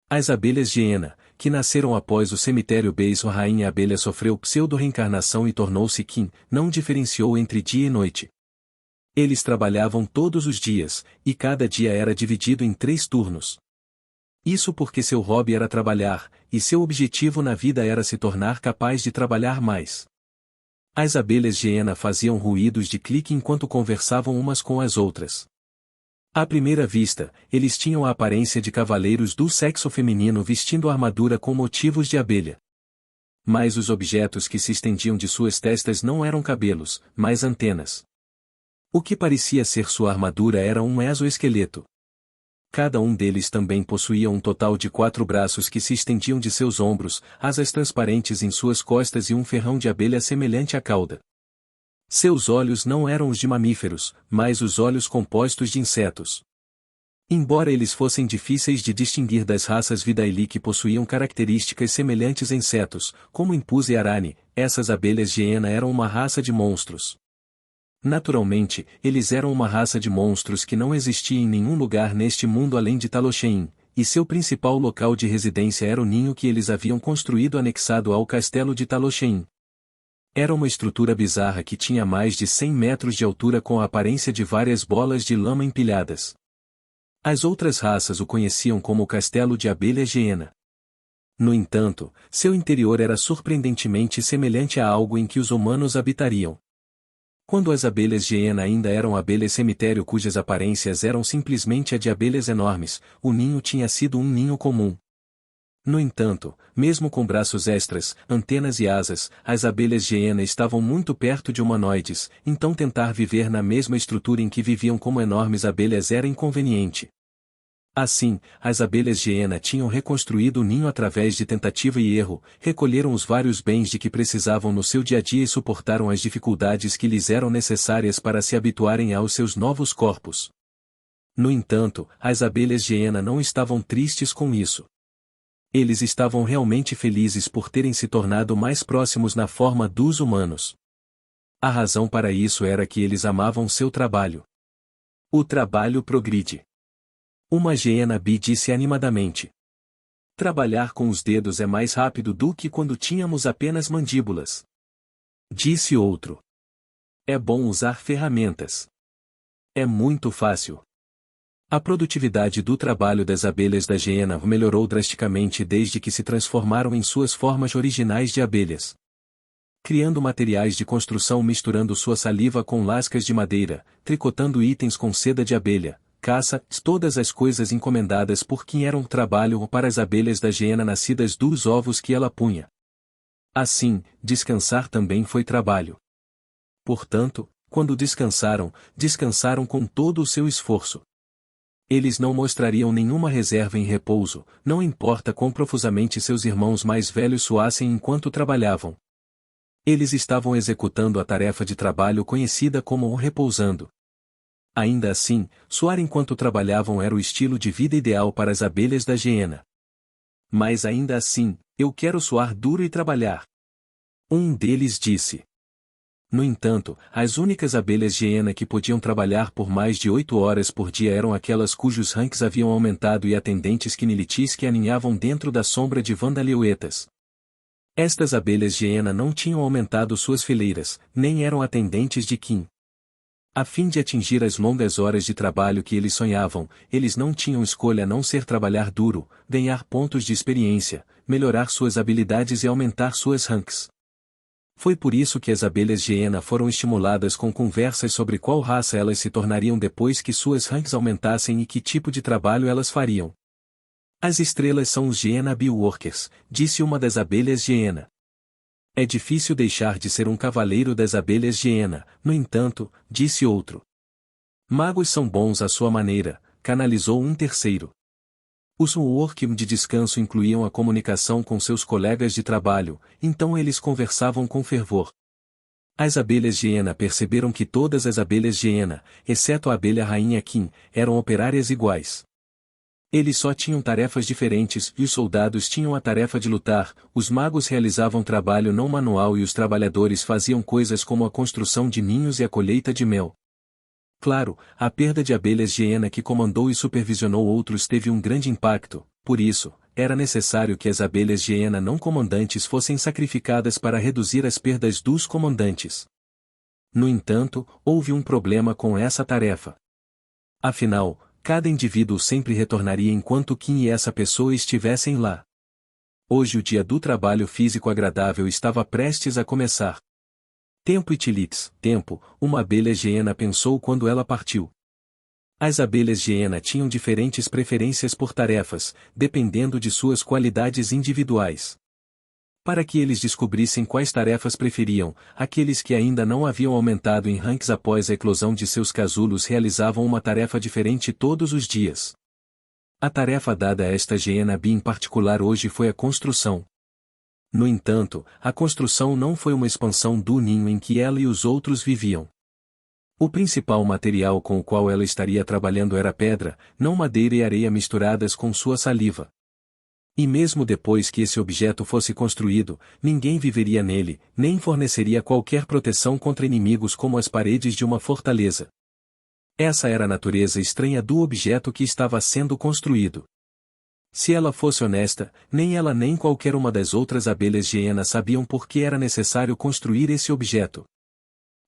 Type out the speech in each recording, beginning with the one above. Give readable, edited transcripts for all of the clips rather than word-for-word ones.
As abelhas de Hiena, que nasceram após o cemitério Beis, a rainha abelha sofreu pseudo-reencarnação e tornou-se Kim, não diferenciou entre dia e noite. Eles trabalhavam todos os dias, e cada dia era dividido em 3 turnos. Isso porque seu hobby era trabalhar, e seu objetivo na vida era se tornar capaz de trabalhar mais. As abelhas de Hiena faziam ruídos de clique enquanto conversavam umas com as outras. À primeira vista, eles tinham a aparência de cavaleiros do sexo feminino vestindo armadura com motivos de abelha. Mas os objetos que se estendiam de suas testas não eram cabelos, mas antenas. O que parecia ser sua armadura era um exoesqueleto. Cada um deles também possuía um total de 4 braços que se estendiam de seus ombros, asas transparentes em suas costas e um ferrão de abelha semelhante à cauda. Seus olhos não eram os de mamíferos, mas os olhos compostos de insetos. Embora eles fossem difíceis de distinguir das raças Vidaili que possuíam características semelhantes a insetos, como Impus e Arane, essas abelhas de Hiena eram uma raça de monstros. Naturalmente, eles eram uma raça de monstros que não existia em nenhum lugar neste mundo além de Talosheim, e seu principal local de residência era o ninho que eles haviam construído anexado ao castelo de Talosheim. Era uma estrutura bizarra que tinha mais de 100 metros de altura com a aparência de várias bolas de lama empilhadas. As outras raças o conheciam como o Castelo de Abelhas de Hiena. No entanto, seu interior era surpreendentemente semelhante a algo em que os humanos habitariam. Quando as abelhas de Hiena ainda eram abelhas cemitério cujas aparências eram simplesmente a de abelhas enormes, o ninho tinha sido um ninho comum. No entanto, mesmo com braços extras, antenas e asas, as abelhas de Hiena estavam muito perto de humanoides, então tentar viver na mesma estrutura em que viviam como enormes abelhas era inconveniente. Assim, as abelhas de Hiena tinham reconstruído o ninho através de tentativa e erro, recolheram os vários bens de que precisavam no seu dia a dia e suportaram as dificuldades que lhes eram necessárias para se habituarem aos seus novos corpos. No entanto, as abelhas de Hiena não estavam tristes com isso. Eles estavam realmente felizes por terem se tornado mais próximos na forma dos humanos. A razão para isso era que eles amavam seu trabalho. O trabalho progride. Uma hiena Bi disse animadamente. Trabalhar com os dedos é mais rápido do que quando tínhamos apenas mandíbulas. Disse outro. É bom usar ferramentas. É muito fácil. A produtividade do trabalho das abelhas da hiena melhorou drasticamente desde que se transformaram em suas formas originais de abelhas. Criando materiais de construção misturando sua saliva com lascas de madeira, tricotando itens com seda de abelha, caça, todas as coisas encomendadas por quem eram trabalho para as abelhas da hiena nascidas dos ovos que ela punha. Assim, descansar também foi trabalho. Portanto, quando descansaram, descansaram com todo o seu esforço. Eles não mostrariam nenhuma reserva em repouso, não importa quão profusamente seus irmãos mais velhos suassem enquanto trabalhavam. Eles estavam executando a tarefa de trabalho conhecida como o repousando. Ainda assim, suar enquanto trabalhavam era o estilo de vida ideal para as abelhas da hiena. Mas ainda assim, eu quero suar duro e trabalhar. Um deles disse. No entanto, as únicas abelhas de hiena que podiam trabalhar por mais de 8 horas por dia eram aquelas cujos ranks haviam aumentado e atendentes quinilitis que aninhavam dentro da sombra de vandalioetas. Estas abelhas de hiena não tinham aumentado suas fileiras, nem eram atendentes de Kim. A fim de atingir as longas horas de trabalho que eles sonhavam, eles não tinham escolha a não ser trabalhar duro, ganhar pontos de experiência, melhorar suas habilidades e aumentar suas ranks. Foi por isso que as abelhas de hiena foram estimuladas com conversas sobre qual raça elas se tornariam depois que suas ranks aumentassem e que tipo de trabalho elas fariam. As estrelas são os Hiena Bee-Workers, disse uma das abelhas de hiena. É difícil deixar de ser um cavaleiro das abelhas de hiena, no entanto, disse outro. Magos são bons à sua maneira, canalizou um terceiro. Os work de descanso incluíam a comunicação com seus colegas de trabalho, então eles conversavam com fervor. As abelhas de hiena perceberam que todas as abelhas de hiena, exceto a abelha rainha Kim, eram operárias iguais. Eles só tinham tarefas diferentes e os soldados tinham a tarefa de lutar, os magos realizavam trabalho não manual e os trabalhadores faziam coisas como a construção de ninhos e a colheita de mel. Claro, a perda de abelhas de hiena que comandou e supervisionou outros teve um grande impacto, por isso, era necessário que as abelhas de hiena não comandantes fossem sacrificadas para reduzir as perdas dos comandantes. No entanto, houve um problema com essa tarefa. Afinal, cada indivíduo sempre retornaria enquanto Kim e essa pessoa estivessem lá. Hoje o dia do trabalho físico agradável estava prestes a começar. Tempo e Tilitz, tempo, uma abelha de hiena pensou quando ela partiu. As abelhas de hiena tinham diferentes preferências por tarefas, dependendo de suas qualidades individuais. Para que eles descobrissem quais tarefas preferiam, aqueles que ainda não haviam aumentado em ranks após a eclosão de seus casulos realizavam uma tarefa diferente todos os dias. A tarefa dada a esta hiena bee em particular hoje foi a construção. No entanto, a construção não foi uma expansão do ninho em que ela e os outros viviam. O principal material com o qual ela estaria trabalhando era pedra, não madeira e areia misturadas com sua saliva. E mesmo depois que esse objeto fosse construído, ninguém viveria nele, nem forneceria qualquer proteção contra inimigos como as paredes de uma fortaleza. Essa era a natureza estranha do objeto que estava sendo construído. Se ela fosse honesta, nem ela nem qualquer uma das outras abelhas de hiena sabiam por que era necessário construir esse objeto.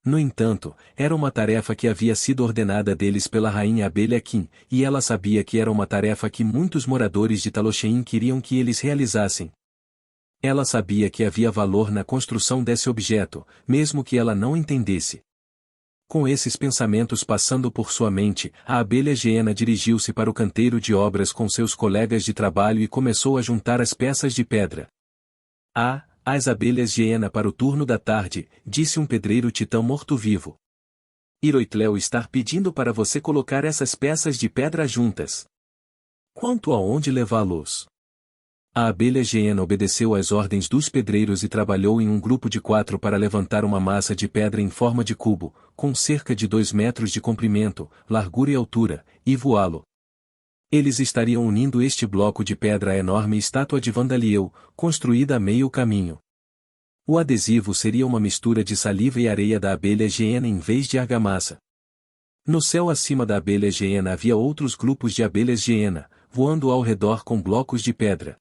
No entanto, era uma tarefa que havia sido ordenada deles pela rainha abelha Kim, e ela sabia que era uma tarefa que muitos moradores de Talochein queriam que eles realizassem. Ela sabia que havia valor na construção desse objeto, mesmo que ela não entendesse. Com esses pensamentos passando por sua mente, a abelha hiena dirigiu-se para o canteiro de obras com seus colegas de trabalho e começou a juntar as peças de pedra. As abelhas de hiena para o turno da tarde, disse um pedreiro titã morto-vivo. Iroitleu está pedindo para você colocar essas peças de pedra juntas. Quanto a onde levá-los? A abelha hiena obedeceu às ordens dos pedreiros e trabalhou em um grupo de 4 para levantar uma massa de pedra em forma de cubo, com cerca de 2 metros de comprimento, largura e altura, e voá-lo. Eles estariam unindo este bloco de pedra à enorme estátua de Vandalieu, construída a meio caminho. O adesivo seria uma mistura de saliva e areia da abelha hiena em vez de argamassa. No céu acima da abelha hiena havia outros grupos de abelhas hiena, voando ao redor com blocos de pedra.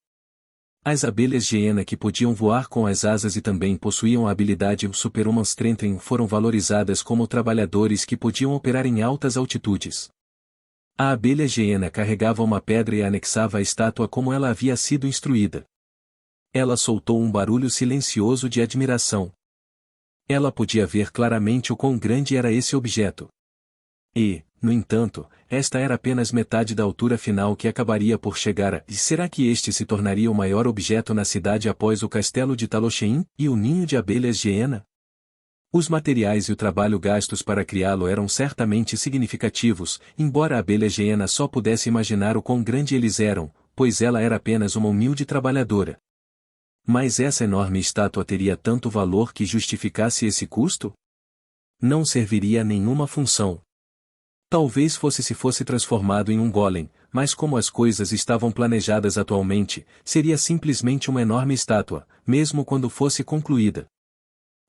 As abelhas hiena que podiam voar com as asas e também possuíam a habilidade Superhuman Strength foram valorizadas como trabalhadores que podiam operar em altas altitudes. A abelha hiena carregava uma pedra e a anexava à estátua como ela havia sido instruída. Ela soltou um barulho silencioso de admiração. Ela podia ver claramente o quão grande era esse objeto. E, no entanto, esta era apenas metade da altura final que acabaria por chegar a... E será que este se tornaria o maior objeto na cidade após o castelo de Talochein e o ninho de abelhas hiena? Os materiais e o trabalho gastos para criá-lo eram certamente significativos, embora a abelha hiena só pudesse imaginar o quão grande eles eram, pois ela era apenas uma humilde trabalhadora. Mas essa enorme estátua teria tanto valor que justificasse esse custo? Não serviria a nenhuma função. Talvez fosse se fosse transformado em um golem, mas como as coisas estavam planejadas atualmente, seria simplesmente uma enorme estátua, mesmo quando fosse concluída.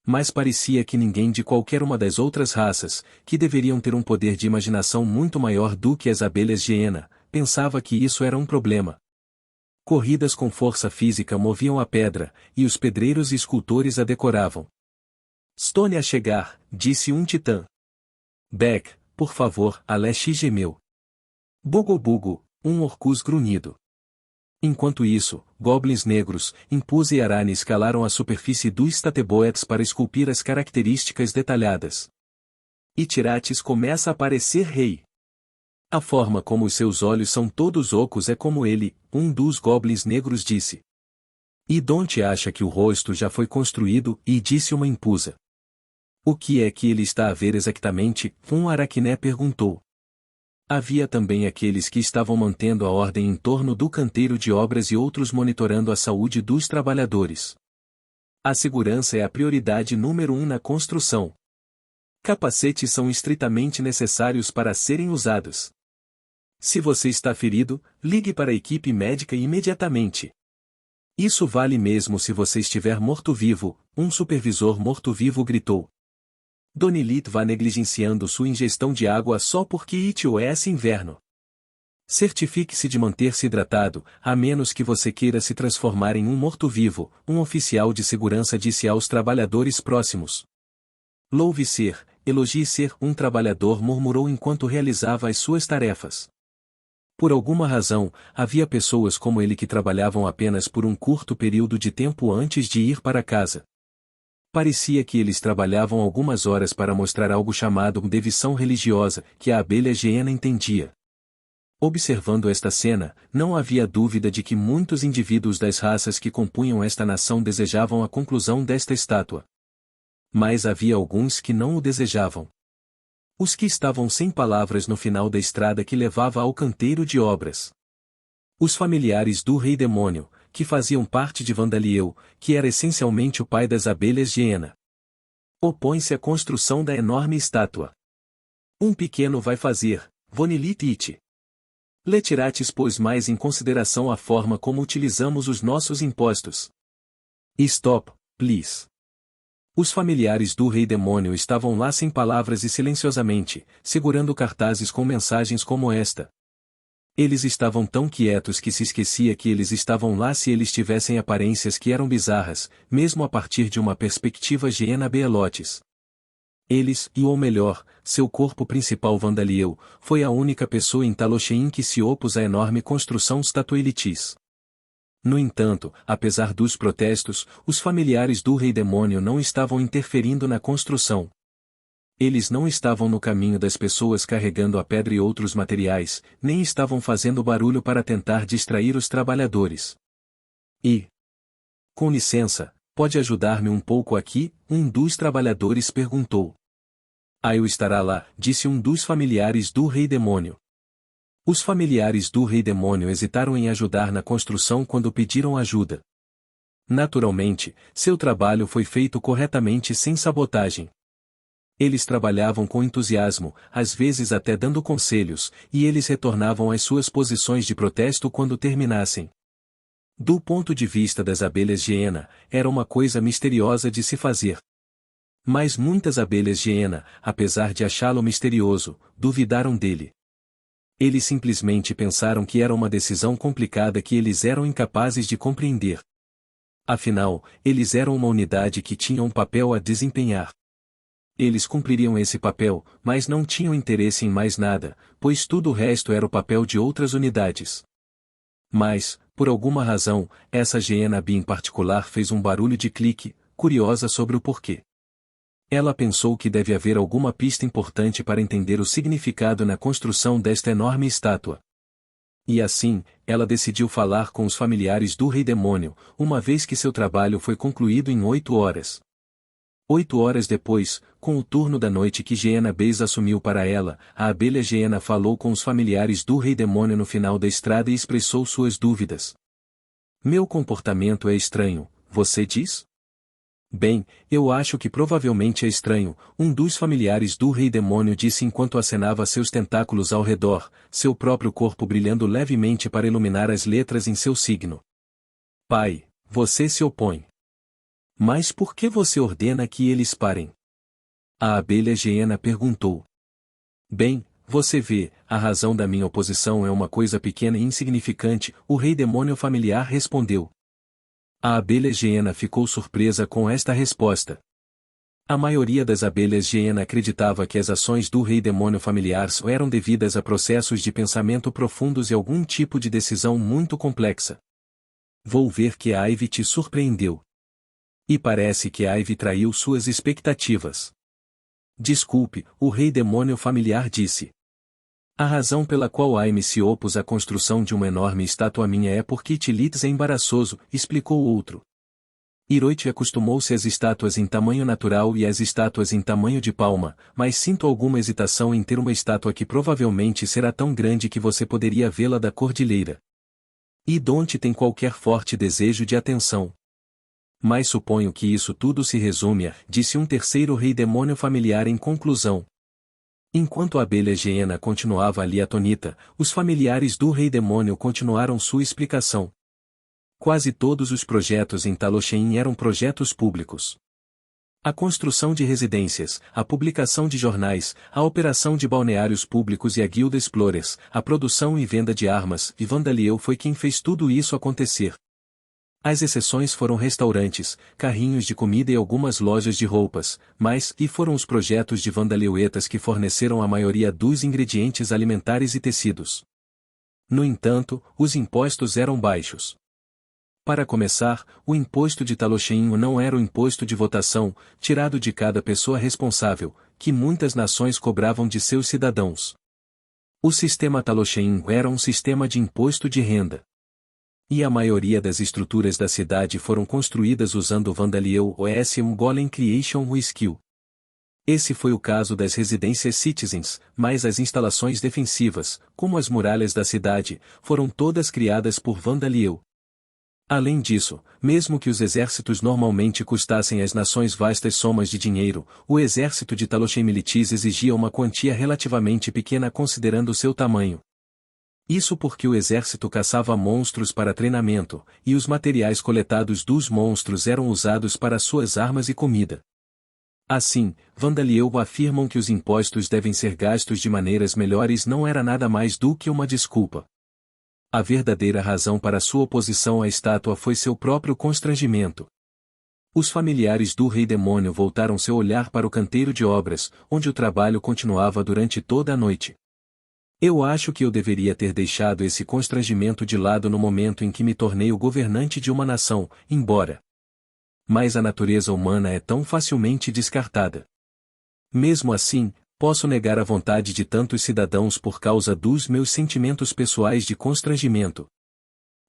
Mas parecia que ninguém de qualquer uma das outras raças, que deveriam ter um poder de imaginação muito maior do que as abelhas hiena, pensava que isso era um problema. Corridas com força física moviam a pedra, e os pedreiros e escultores a decoravam. Stone a chegar, disse um titã. Beck, por favor, Alex gemeu. Bogobugo, um orcus grunhido. Enquanto isso, goblins negros, Impuse e Arane escalaram a superfície do Stateboetes para esculpir as características detalhadas. E Tirates começa a parecer rei. A forma como os seus olhos são todos ocos é como ele, um dos goblins negros disse. E Don't acha que o rosto já foi construído, e disse uma Impusa. O que é que ele está a ver exatamente? Um aracné perguntou. Havia também aqueles que estavam mantendo a ordem em torno do canteiro de obras e outros monitorando a saúde dos trabalhadores. A segurança é a prioridade número 1 na construção. Capacetes são estritamente necessários para serem usados. Se você está ferido, ligue para a equipe médica imediatamente. Isso vale mesmo se você estiver morto-vivo, um supervisor morto-vivo gritou. Donilit vá negligenciando sua ingestão de água só porque iTOS inverno. Certifique-se de manter-se hidratado, a menos que você queira se transformar em um morto-vivo, um oficial de segurança disse aos trabalhadores próximos. Louve ser, elogie ser, um trabalhador murmurou enquanto realizava as suas tarefas. Por alguma razão, havia pessoas como ele que trabalhavam apenas por um curto período de tempo antes de ir para casa. Parecia que eles trabalhavam algumas horas para mostrar algo chamado devoção religiosa, que a abelha hiena entendia. Observando esta cena, não havia dúvida de que muitos indivíduos das raças que compunham esta nação desejavam a conclusão desta estátua. Mas havia alguns que não o desejavam. Os que estavam sem palavras no final da estrada que levava ao canteiro de obras. Os familiares do rei demônio, que faziam parte de Vandaliel, que era essencialmente o pai das abelhas hiena. Opõe-se à construção da enorme estátua. Um pequeno vai fazer, Vonilit it. Letirates pôs mais em consideração a forma como utilizamos os nossos impostos. Stop, please. Os familiares do rei demônio estavam lá sem palavras e silenciosamente, segurando cartazes com mensagens como esta. Eles estavam tão quietos que se esquecia que eles estavam lá se eles tivessem aparências que eram bizarras, mesmo a partir de uma perspectiva hiena beelotes. Eles, ou melhor, seu corpo principal Vandaliel, foi a única pessoa em Talosheim que se opôs à enorme construção statuelitis. No entanto, apesar dos protestos, os familiares do rei demônio não estavam interferindo na construção. Eles não estavam no caminho das pessoas carregando a pedra e outros materiais, nem estavam fazendo barulho para tentar distrair os trabalhadores. Com licença, pode ajudar-me um pouco aqui? Um dos trabalhadores perguntou. Eu estará lá, disse um dos familiares do rei demônio. Os familiares do rei demônio hesitaram em ajudar na construção quando pediram ajuda. Naturalmente, seu trabalho foi feito corretamente sem sabotagem. Eles trabalhavam com entusiasmo, às vezes até dando conselhos, e eles retornavam às suas posições de protesto quando terminassem. Do ponto de vista das abelhas hiena, era uma coisa misteriosa de se fazer. Mas muitas abelhas hiena, apesar de achá-lo misterioso, duvidaram dele. Eles simplesmente pensaram que era uma decisão complicada que eles eram incapazes de compreender. Afinal, eles eram uma unidade que tinha um papel a desempenhar. Eles cumpririam esse papel, mas não tinham interesse em mais nada, pois tudo o resto era o papel de outras unidades. Mas, por alguma razão, essa hiena bee em particular fez um barulho de clique, curiosa sobre o porquê. Ela pensou que deve haver alguma pista importante para entender o significado na construção desta enorme estátua. E assim, ela decidiu falar com os familiares do rei demônio, uma vez que seu trabalho foi concluído em 8 horas. 8 horas depois, com o turno da noite que Hiena Beis assumiu para ela, a abelha hiena falou com os familiares do rei demônio no final da estrada e expressou suas dúvidas. Meu comportamento é estranho, você diz? Bem, eu acho que provavelmente é estranho, um dos familiares do rei demônio disse enquanto acenava seus tentáculos ao redor, seu próprio corpo brilhando levemente para iluminar as letras em seu signo. Pai, você se opõe. Mas por que você ordena que eles parem? A abelha hiena perguntou. Bem, você vê, a razão da minha oposição é uma coisa pequena e insignificante, o rei demônio familiar respondeu. A abelha hiena ficou surpresa com esta resposta. A maioria das abelhas hiena acreditava que as ações do rei demônio familiar só eram devidas a processos de pensamento profundos e algum tipo de decisão muito complexa. Vou ver que a Ivy te surpreendeu. E parece que a Ivy traiu suas expectativas. Desculpe, o rei demônio familiar disse. A razão pela qual Aime se opôs à construção de uma enorme estátua minha é porque Tilitz é embaraçoso, explicou outro. Hiroit acostumou-se às estátuas em tamanho natural e às estátuas em tamanho de palma, mas sinto alguma hesitação em ter uma estátua que provavelmente será tão grande que você poderia vê-la da cordilheira. E Don't tem qualquer forte desejo de atenção. Mas suponho que isso tudo se resume a, disse um terceiro rei demônio familiar em conclusão. Enquanto a abelha hiena continuava ali atônita, os familiares do rei demônio continuaram sua explicação. Quase todos os projetos em Talosheim eram projetos públicos. A construção de residências, a publicação de jornais, a operação de balneários públicos e a Guilda Explorers, a produção e venda de armas, e Vandalieu foi quem fez tudo isso acontecer. As exceções foram restaurantes, carrinhos de comida e algumas lojas de roupas, mas, e foram os projetos de Vandalieuetas que forneceram a maioria dos ingredientes alimentares e tecidos. No entanto, os impostos eram baixos. Para começar, o imposto de talocheinho não era o imposto de votação, tirado de cada pessoa responsável, que muitas nações cobravam de seus cidadãos. O sistema talocheinho era um sistema de imposto de renda. E a maioria das estruturas da cidade foram construídas usando Vandalieu OS Golem Creation Skill. Esse foi o caso das residências Citizens, mas as instalações defensivas, como as muralhas da cidade, foram todas criadas por Vandalieu. Além disso, mesmo que os exércitos normalmente custassem às nações vastas somas de dinheiro, o exército de Talochen Militis exigia uma quantia relativamente pequena considerando seu tamanho. Isso porque o exército caçava monstros para treinamento, e os materiais coletados dos monstros eram usados para suas armas e comida. Assim, Vandalieu afirmam que os impostos devem ser gastos de maneiras melhores não era nada mais do que uma desculpa. A verdadeira razão para sua oposição à estátua foi seu próprio constrangimento. Os familiares do Rei Demônio voltaram seu olhar para o canteiro de obras, onde o trabalho continuava durante toda a noite. Eu acho que eu deveria ter deixado esse constrangimento de lado no momento em que me tornei o governante de uma nação, embora. Mas a natureza humana é tão facilmente descartada. Mesmo assim, posso negar a vontade de tantos cidadãos por causa dos meus sentimentos pessoais de constrangimento.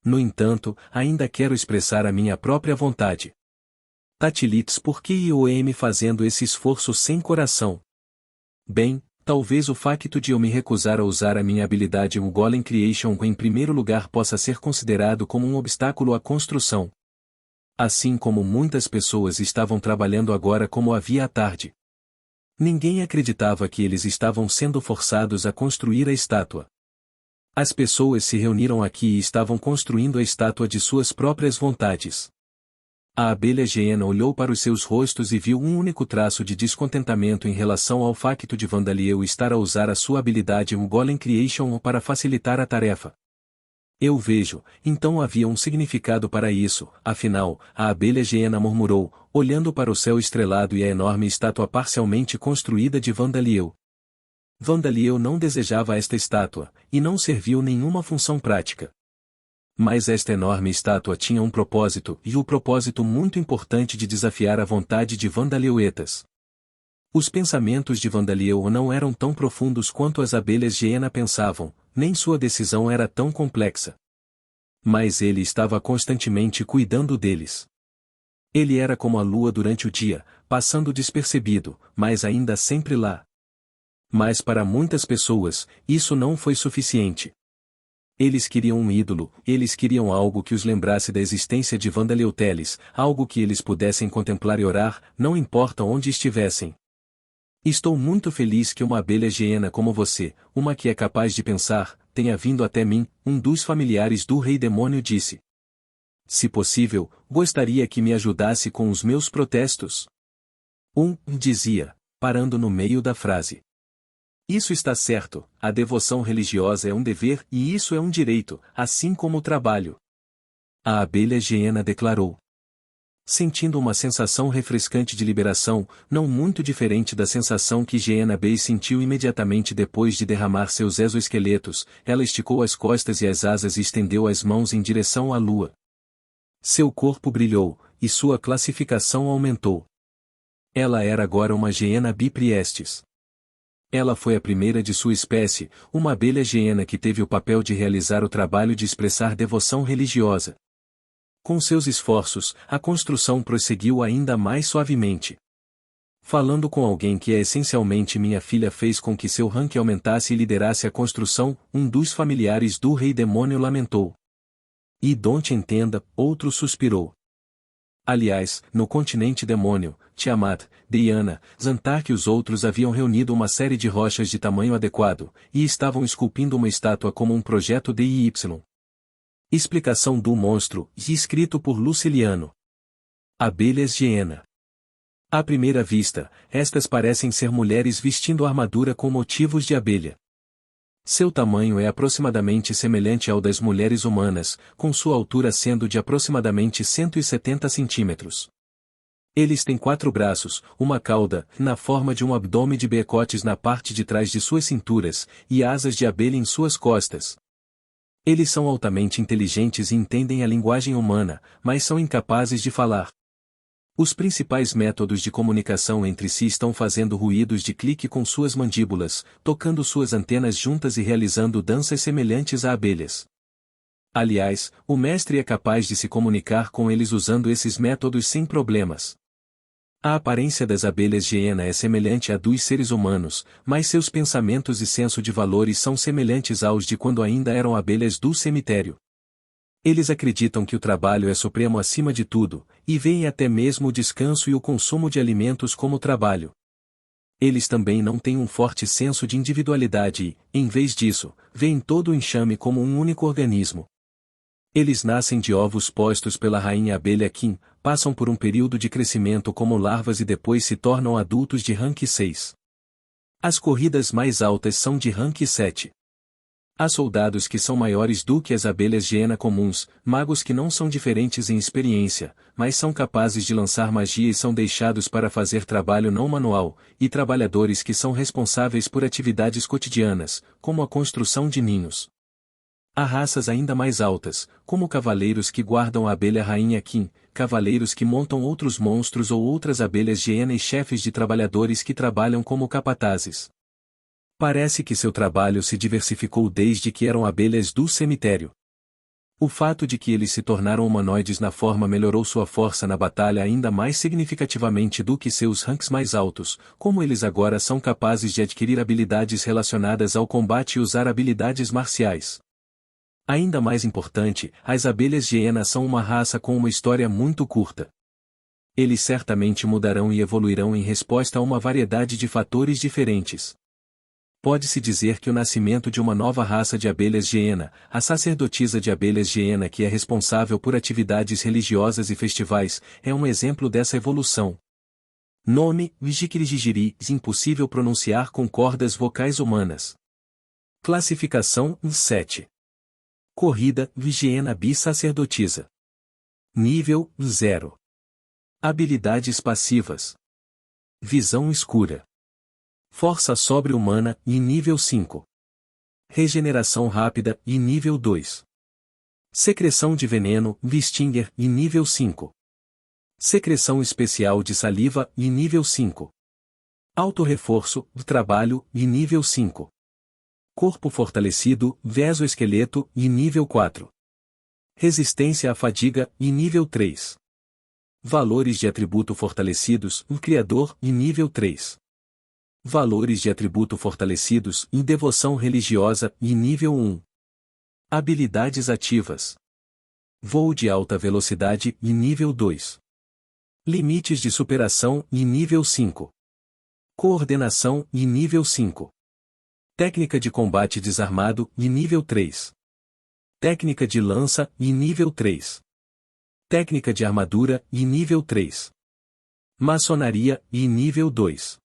No entanto, ainda quero expressar a minha própria vontade. Tatilitz, por que IOM fazendo esse esforço sem coração? Bem, talvez o facto de eu me recusar a usar a minha habilidade Golem Creation em primeiro lugar possa ser considerado como um obstáculo à construção. Assim como muitas pessoas estavam trabalhando agora como havia à tarde. Ninguém acreditava que eles estavam sendo forçados a construir a estátua. As pessoas se reuniram aqui e estavam construindo a estátua de suas próprias vontades. A abelha Geena olhou para os seus rostos e viu um único traço de descontentamento em relação ao facto de Vandalieu estar a usar a sua habilidade Golem Creation para facilitar a tarefa. Eu vejo, então havia um significado para isso, afinal, a abelha Geena murmurou, olhando para o céu estrelado e a enorme estátua parcialmente construída de Vandalieu. Vandalieu não desejava esta estátua, e não serviu nenhuma função prática. Mas esta enorme estátua tinha um propósito, e o propósito muito importante de desafiar a vontade de Vandalieuetas. Os pensamentos de Vandalieu não eram tão profundos quanto as abelhas Geena pensavam, nem sua decisão era tão complexa. Mas ele estava constantemente cuidando deles. Ele era como a lua durante o dia, passando despercebido, mas ainda sempre lá. Mas para muitas pessoas, isso não foi suficiente. Eles queriam um ídolo, eles queriam algo que os lembrasse da existência de Vandalieuteles, algo que eles pudessem contemplar e orar, não importa onde estivessem. Estou muito feliz que uma abelha Geena como você, uma que é capaz de pensar, tenha vindo até mim, um dos familiares do Rei Demônio disse. Se possível, gostaria que me ajudasse com os meus protestos. Dizia, parando no meio da frase. Isso está certo, a devoção religiosa é um dever e isso é um direito, assim como o trabalho. A abelha Geena declarou. Sentindo uma sensação refrescante de liberação, não muito diferente da sensação que Geena Bey sentiu imediatamente depois de derramar seus exoesqueletos, ela esticou as costas e as asas e estendeu as mãos em direção à lua. Seu corpo brilhou, e sua classificação aumentou. Ela era agora uma Geena Bipriestes. Ela foi a primeira de sua espécie, uma abelha Geena que teve o papel de realizar o trabalho de expressar devoção religiosa. Com seus esforços, a construção prosseguiu ainda mais suavemente. Falando com alguém que é essencialmente minha filha fez com que seu rank aumentasse e liderasse a construção, um dos familiares do Rei Demônio lamentou. E Don't entenda, outro suspirou. Aliás, no continente Demônio, Tiamat, Diana, Xantark e os outros haviam reunido uma série de rochas de tamanho adequado, e estavam esculpindo uma estátua como um projeto DIY. Explicação do monstro, escrito por Luciliano. Abelhas Geena. À primeira vista, estas parecem ser mulheres vestindo armadura com motivos de abelha. Seu tamanho é aproximadamente semelhante ao das mulheres humanas, com sua altura sendo de aproximadamente 170 centímetros. Eles têm 4 braços, uma cauda, na forma de um abdômen de becotes na parte de trás de suas cinturas, e asas de abelha em suas costas. Eles são altamente inteligentes e entendem a linguagem humana, mas são incapazes de falar. Os principais métodos de comunicação entre si estão fazendo ruídos de clique com suas mandíbulas, tocando suas antenas juntas e realizando danças semelhantes a abelhas. Aliás, o mestre é capaz de se comunicar com eles usando esses métodos sem problemas. A aparência das abelhas hiena é semelhante à dos seres humanos, mas seus pensamentos e senso de valores são semelhantes aos de quando ainda eram abelhas do cemitério. Eles acreditam que o trabalho é supremo acima de tudo, e veem até mesmo o descanso e o consumo de alimentos como trabalho. Eles também não têm um forte senso de individualidade e, em vez disso, veem todo o enxame como um único organismo. Eles nascem de ovos postos pela rainha abelha Queen, passam por um período de crescimento como larvas e depois se tornam adultos de rank 6. As corridas mais altas são de rank 7. Há soldados que são maiores do que as abelhas hiena comuns, magos que não são diferentes em experiência, mas são capazes de lançar magia e são deixados para fazer trabalho não manual, e trabalhadores que são responsáveis por atividades cotidianas, como a construção de ninhos. Há raças ainda mais altas, como cavaleiros que guardam a abelha rainha Queen, cavaleiros que montam outros monstros ou outras abelhas hiena e chefes de trabalhadores que trabalham como capatazes. Parece que seu trabalho se diversificou desde que eram abelhas do cemitério. O fato de que eles se tornaram humanoides na forma melhorou sua força na batalha ainda mais significativamente do que seus ranks mais altos, como eles agora são capazes de adquirir habilidades relacionadas ao combate e usar habilidades marciais. Ainda mais importante, as abelhas hiena são uma raça com uma história muito curta. Eles certamente mudarão e evoluirão em resposta a uma variedade de fatores diferentes. Pode-se dizer que o nascimento de uma nova raça de abelhas hiena, a sacerdotisa de abelhas hiena que é responsável por atividades religiosas e festivais, é um exemplo dessa evolução. Nome, Vigikirigigiri, impossível pronunciar com cordas vocais humanas. Classificação, 7. Corrida, Vigiena bi-sacerdotisa. Nível, 0. Habilidades passivas. Visão escura. Força sobre-humana, e nível 5. Regeneração rápida, e nível 2. Secreção de veneno, Stinger, e nível 5. Secreção especial de saliva, e nível 5. Auto-reforço, trabalho, e nível 5. Corpo fortalecido, exoesqueleto, e nível 4. Resistência à fadiga, e nível 3. Valores de atributo fortalecidos, Criador, e nível 3. Valores de atributo fortalecidos, em devoção religiosa, e nível 1. Habilidades ativas. Voo de alta velocidade, e nível 2. Limites de superação, e nível 5. Coordenação, e nível 5. Técnica de combate desarmado, e nível 3. Técnica de lança, e nível 3. Técnica de armadura, e nível 3. Maçonaria, e nível 2.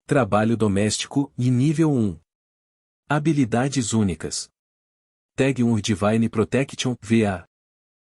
Trabalho doméstico, e nível 1. Habilidades únicas. Tag 1 Divine Protection, VA.